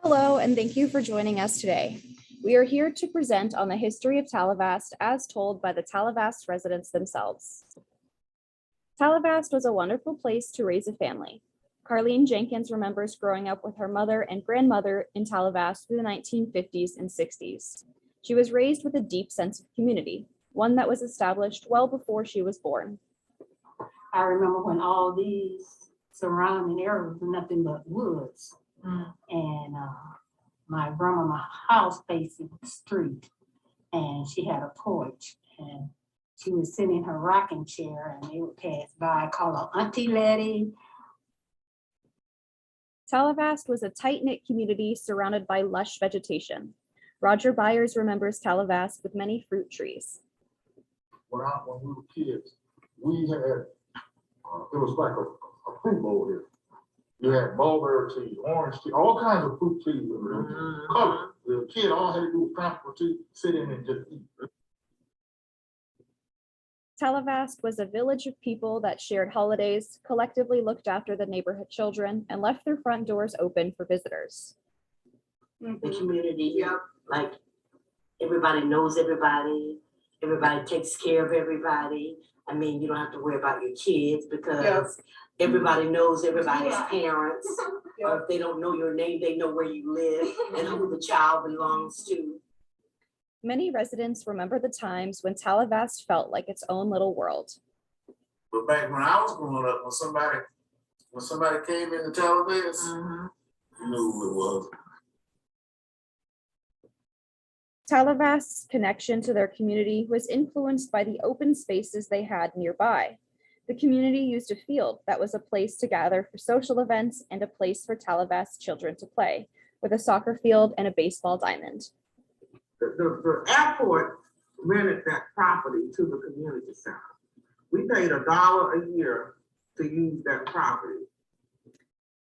Hello, and thank you for joining us today. We are here to present on the history of Tallevast as told by the Tallevast residents themselves. Tallevast was a wonderful place to raise a family. Carlene Jenkins remembers growing up with her mother and grandmother in Tallevast through the 1950s and 60s. She was raised with a deep sense of community, one that was established well before she was born. I remember when all these surrounding areas were nothing but woods. And my grandma's house facing the street, and she had a porch, and she would sit in her rocking chair, and they would pass by, call her Auntie Letty. Tallevast was a tight-knit community surrounded by lush vegetation. Roger Byers remembers Tallevast with many fruit trees. When we were kids, we had, it was like a fruit bowl here. You had mulberry trees, orange trees, all kinds of fruit trees. Color. The kid all had to do was plant for two, sit in and just eat. Tallevast was a village of people that shared holidays, collectively looked after the neighborhood children, and left their front doors open for visitors. The community, like everybody knows everybody, everybody takes care of everybody. I mean, you don't have to worry about your kids because everybody knows everybody's parents. Or if they don't know your name, they know where you live and who the child belongs to. Many residents remember the times when Tallevast felt like its own little world. But back when I was growing up, when somebody came into Tallevast, you knew who it was. Tallevast's connection to their community was influenced by the open spaces they had nearby. The community used a field that was a place to gather for social events and a place for Tallevast children to play, with a soccer field and a baseball diamond. The airport rented that property to the community center. We paid $1 a year to use that property.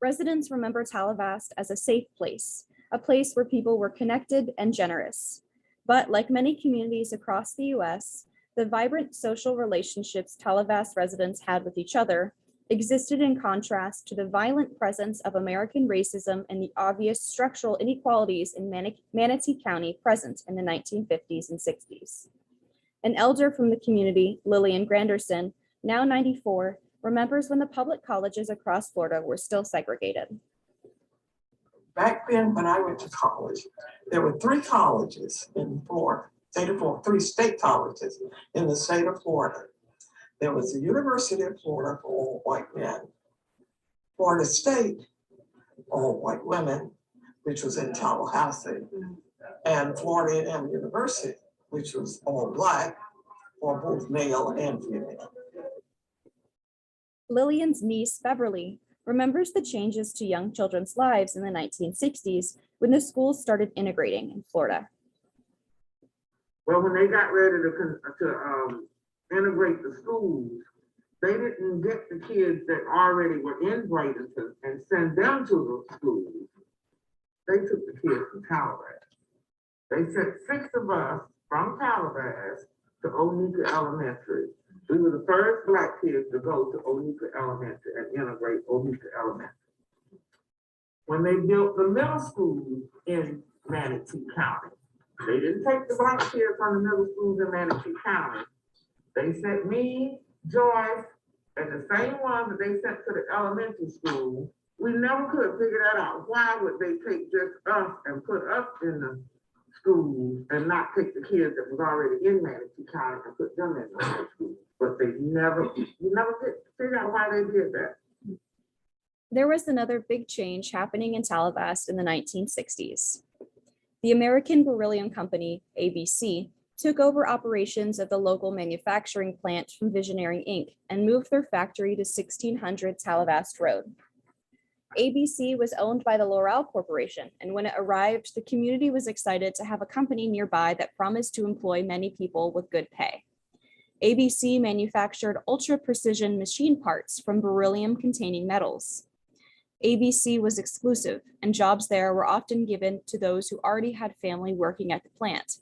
Residents remember Tallevast as a safe place, a place where people were connected and generous. But like many communities across the US, the vibrant social relationships Tallevast residents had with each other existed in contrast to the violent presence of American racism and the obvious structural inequalities in Manatee County present in the 1950s and 60s. An elder from the community, Lillian Granderson, now 94, remembers when the public colleges across Florida were still segregated. Back then, when I went to college, there were 3 colleges in Florida, state of Florida, 3 state colleges in the state of Florida. There was the University of Florida for all white men, Florida State, all white women, which was in Tallahassee, and Florida A&M University, which was all black, for both male and female. Lillian's niece, Beverly, remembers the changes to young children's lives in the 1960s when the schools started integrating in Florida. Well, when they got ready to integrate the schools, they didn't get the kids that already were in Bradenton and send them to the schools. They took the kids from Tallevast. They sent 6 of us from Tallevast to Onika Elementary. We were the first black kids to go to Onika Elementary and integrate Onika Elementary. When they built the middle school in Manatee County, they didn't take the black kids from the middle schools in Manatee County. They sent me, Joyce, and the same one that they sent to the elementary school. We never could figure that out. Why would they take just us and put us in the schools and not take the kids that was already in Manatee County and put them in the high school? But you never could figure out why they did that. There was another big change happening in Tallevast in the 1960s. The American Beryllium Company, ABC, took over operations of the local manufacturing plant from Visionary Inc. and moved their factory to 1600 Tallevast Road. ABC was owned by the L'Oreal Corporation, and when it arrived, the community was excited to have a company nearby that promised to employ many people with good pay. ABC manufactured ultra-precision machine parts from beryllium-containing metals. ABC was exclusive, and jobs there were often given to those who already had family working at the plant.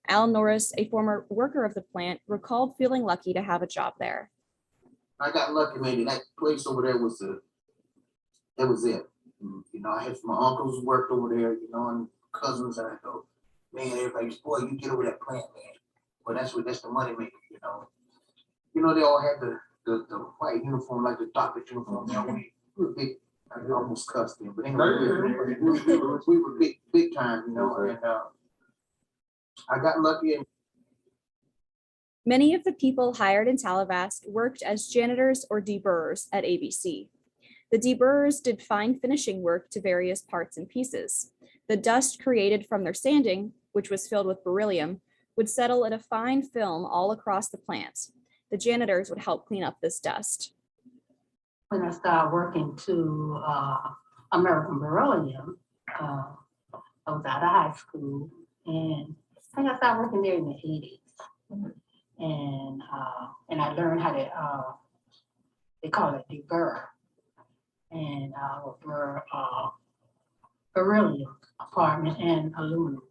Al Norris, a former worker of the plant, recalled feeling lucky to have a job there. I got lucky, maybe that place over there was it. You know, I had my uncles who worked over there, you know, and cousins, and I go, man, everybody's, boy, you get over that plant, man. Well, that's the money maker, you know. You know, they all had the white uniform, like the doctor's uniform. You know, we were big, I almost cussed them, but anyway, we were big time, you know, and I got lucky and Many of the people hired in Tallevast worked as janitors or deburrers at ABC. The deburrers did fine finishing work to various parts and pieces. The dust created from their sanding, which was filled with beryllium, would settle in a fine film all across the plant. The janitors would help clean up this dust. When I started working to American Beryllium, I was out of high school, and I think I started working there in the 80s. And I learned how to, they call it deburr, and for beryllium apartment and aluminum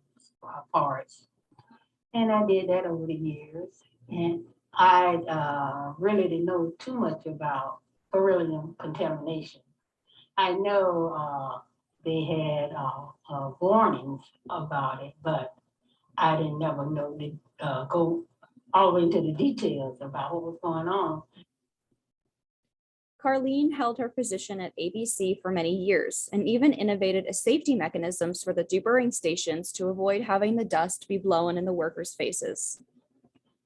parts. And I did that over the years. And I really didn't know too much about beryllium contamination. I know they had warnings about it, but I didn't never know to go all the way into the details about what was going on. Carlene held her position at ABC for many years and even innovated a safety mechanisms for the deburring stations to avoid having the dust be blown in the workers' faces.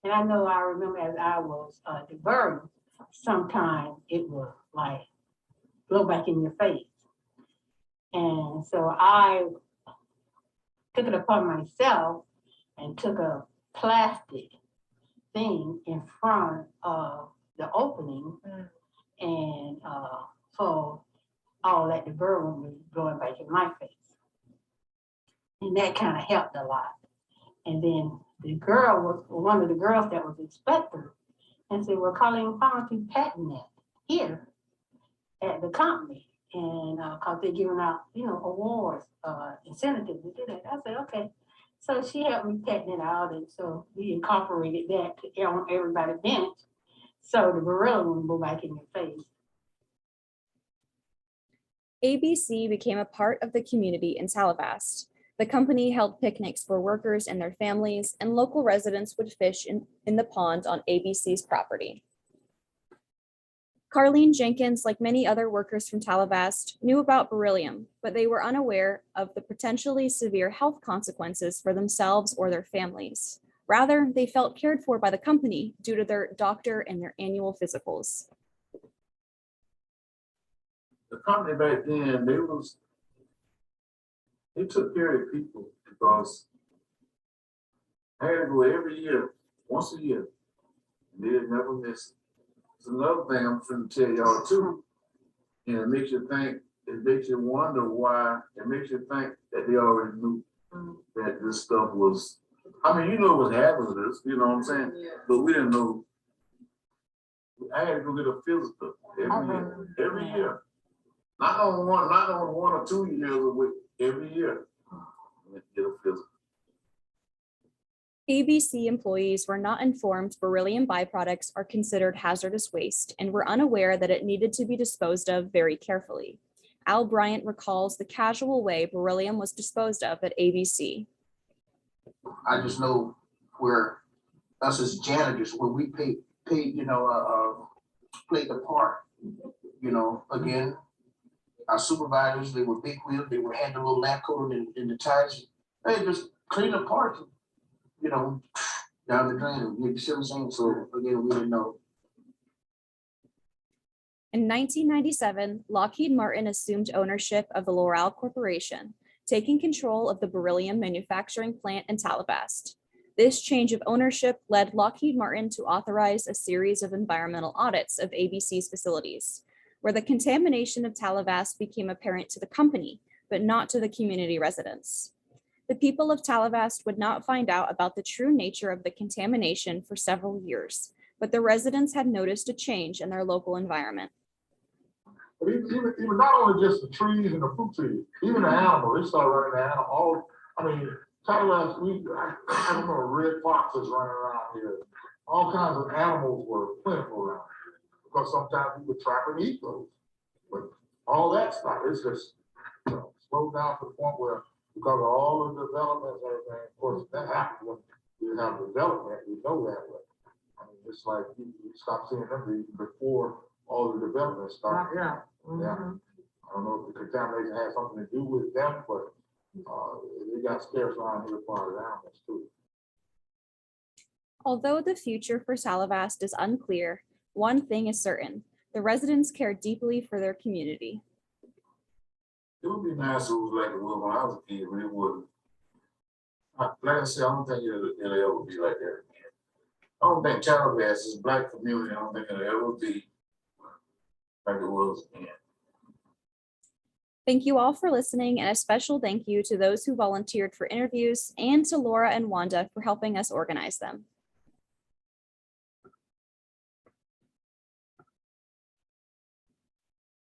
And I know I remember as I was deburring, sometimes it would like blow back in your face. And so I took it upon myself and took a plastic thing in front of the opening, and so all that debris would be blowing back in my face. And that kind of helped a lot. And then the girl was one of the girls that was inspector and said, well, Colleen, why don't you patent that here at the company? And cause they're giving out, you know, awards, incentives to do that. I said, okay. So she helped me patent it out, and so we incorporated that on everybody's bench, so the beryllium wouldn't go back in your face. ABC became a part of the community in Tallevast. The company held picnics for workers and their families, and local residents would fish in the pond on ABC's property. Carlene Jenkins, like many other workers from Tallevast, knew about beryllium, but they were unaware of the potentially severe health consequences for themselves or their families. Rather, they felt cared for by the company due to their doctor and their annual physicals. The company back then, they took care of people because I had to go every year, once a year, and they didn't never miss it. It's another thing I'm trying to tell y'all too, and it makes you think, it makes you wonder why, it makes you think that they already knew that this stuff was, I mean, you know it was hazardous, you know what I'm saying? But we didn't know. I had to go get a physical every year. Not on one or 2 years a week, every year. Get a physical. ABC employees were not informed beryllium byproducts are considered hazardous waste and were unaware that it needed to be disposed of very carefully. Al Bryant recalls the casual way beryllium was disposed of at ABC. I just know where us as janitors, where we pay, you know, played the part, you know, again, our supervisors, they were big wheels, they had the little lap coat in the tires. They just clean the parts, you know, down the drain. You see what I'm saying? So again, we didn't know. In 1997, Lockheed Martin assumed ownership of the L'Oreal Corporation, taking control of the beryllium manufacturing plant in Tallevast. This change of ownership led Lockheed Martin to authorize a series of environmental audits of ABC's facilities, where the contamination of Tallevast became apparent to the company, but not to the community residents. The people of Tallevast would not find out about the true nature of the contamination for several years, but the residents had noticed a change in their local environment. But even not only just the trees and the fruit trees, even the animals, they started running the animals. All, I mean, Tallevast, I remember red foxes running around here. All kinds of animals were plentiful around here because sometimes we would trap and eat those. But all that stuff, it's just, slowed down to the point where, because of all the developments and everything, of course, that happened when you have development, we know that, but I mean, it's like you stop seeing them before all the development started. Yeah. Yeah. Mhm. I don't know if the contamination had something to do with them, but they got scarce around here for the animals too. Although the future for Tallevast is unclear, one thing is certain: the residents care deeply for their community. It would be nice if it was like it was when I was a kid, but it wouldn't. Like I said, I don't think it'll ever be like that again. I don't think Tallevast is a black community. I don't think it'll ever be like it was again. Thank you all for listening, and a special thank you to those who volunteered for interviews and to Laura and Wanda for helping us organize them.